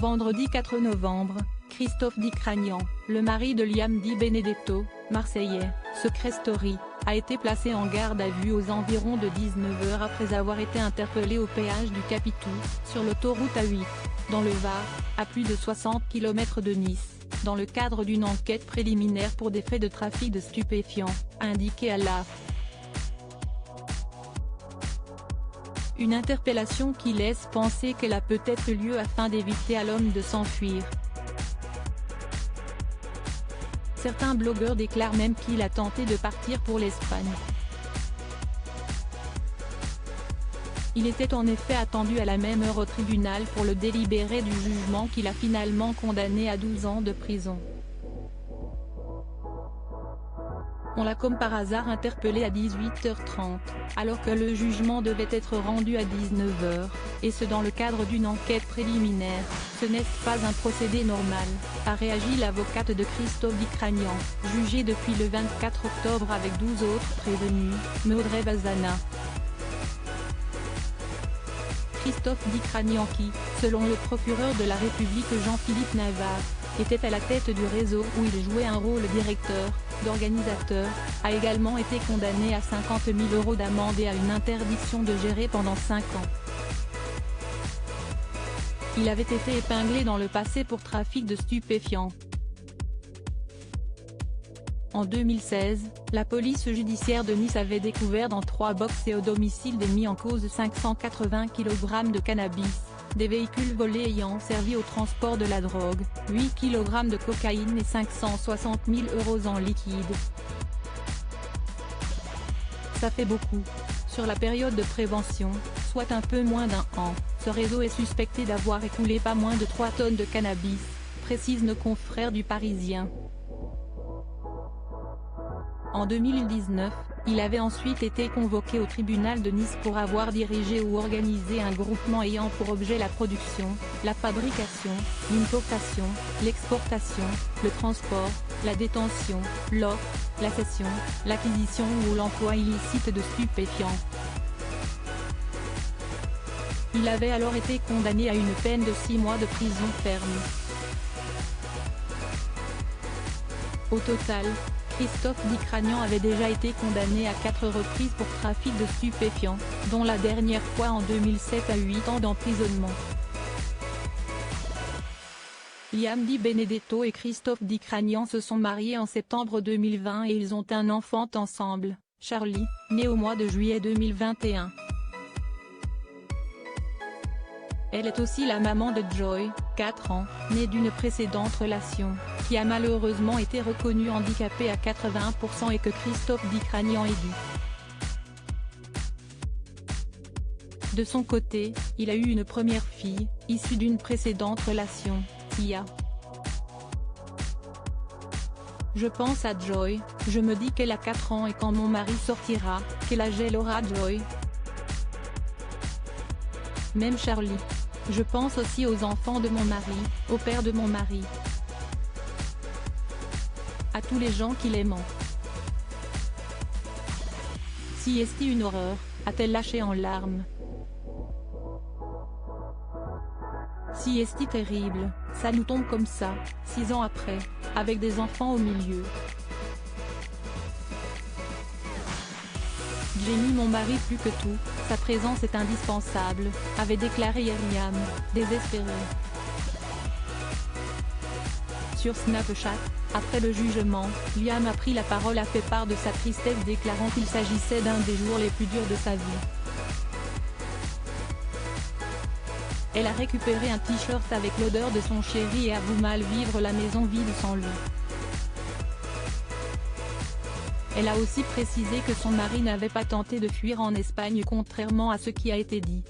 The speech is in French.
Vendredi 4 novembre, Christophe Dicragnan, le mari de Liam Di Benedetto, marseillais, Secret Story, a été placé en garde à vue aux environs de 19 h après avoir été interpellé au péage du Capitou, sur l'autoroute A8, dans le Var, à plus de 60 km de Nice, dans le cadre d'une enquête préliminaire pour des faits de trafic de stupéfiants, a indiqué à l'AF. Une interpellation qui laisse penser qu'elle a peut-être lieu afin d'éviter à l'homme de s'enfuir. Certains blogueurs déclarent même qu'il a tenté de partir pour l'Espagne. Il était en effet attendu à la même heure au tribunal pour le délibéré du jugement qu'il a finalement condamné à 12 ans de prison. On l'a comme par hasard interpellé à 18 h 30, alors que le jugement devait être rendu à 19 h, et ce dans le cadre d'une enquête préliminaire. Ce n'est pas un procédé normal, a réagi l'avocate de Christophe Dicragnan, jugée depuis le 24 octobre avec 12 autres prévenus, Audrey Bazana. Christophe Dicragnan qui, selon le procureur de la République Jean-Philippe Navarre, était à la tête du réseau où il jouait un rôle d'organisateur, a également été condamné à 50 000 € d'amende et à une interdiction de gérer pendant 5 ans. Il avait été épinglé dans le passé pour trafic de stupéfiants. En 2016, la police judiciaire de Nice avait découvert dans 3 box et au domicile des mis en cause 580 kg de cannabis, des véhicules volés ayant servi au transport de la drogue, 8 kg de cocaïne et 560 000 € en liquide. Ça fait beaucoup. Sur la période de prévention, soit un peu moins d'1 an, ce réseau est suspecté d'avoir écoulé pas moins de 3 tonnes de cannabis, précise nos confrères du Parisien. En 2019, il avait ensuite été convoqué au tribunal de Nice pour avoir dirigé ou organisé un groupement ayant pour objet la production, la fabrication, l'importation, l'exportation, le transport, la détention, l'offre, la cession, l'acquisition ou l'emploi illicite de stupéfiants. Il avait alors été condamné à une peine de 6 mois de prison ferme. Au total, Christophe Dicragnan avait déjà été condamné à 4 reprises pour trafic de stupéfiants, dont la dernière fois en 2007 à 8 ans d'emprisonnement. Liam Di Benedetto et Christophe Dicragnan se sont mariés en septembre 2020 et ils ont un enfant ensemble, Charlie, né au mois de juillet 2021. Elle est aussi la maman de Joy, 4 ans, née d'une précédente relation, qui a malheureusement été reconnue handicapée à 80% et que Christophe Dicragnan est dû. De son côté, il a eu une première fille, issue d'une précédente relation, Tia. Je pense à Joy, je me dis qu'elle a 4 ans et quand mon mari sortira, quel âge elle aura Joy? Même Charlie. Je pense aussi aux enfants de mon mari, au père de mon mari. À tous les gens qui l'aiment. Si est-il une horreur, a-t-elle lâché en larmes. Si est-il terrible, ça nous tombe comme ça, 6 ans après, avec des enfants au milieu. J'ai mis mon mari plus que tout, sa présence est indispensable, avait déclaré hier Liam, désespéré. Sur Snapchat, après le jugement, Liam a pris la parole, a fait part de sa tristesse déclarant qu'il s'agissait d'un des jours les plus durs de sa vie. Elle a récupéré un t-shirt avec l'odeur de son chéri et avoue mal vivre la maison vide sans lui. Elle a aussi précisé que son mari n'avait pas tenté de fuir en Espagne contrairement à ce qui a été dit.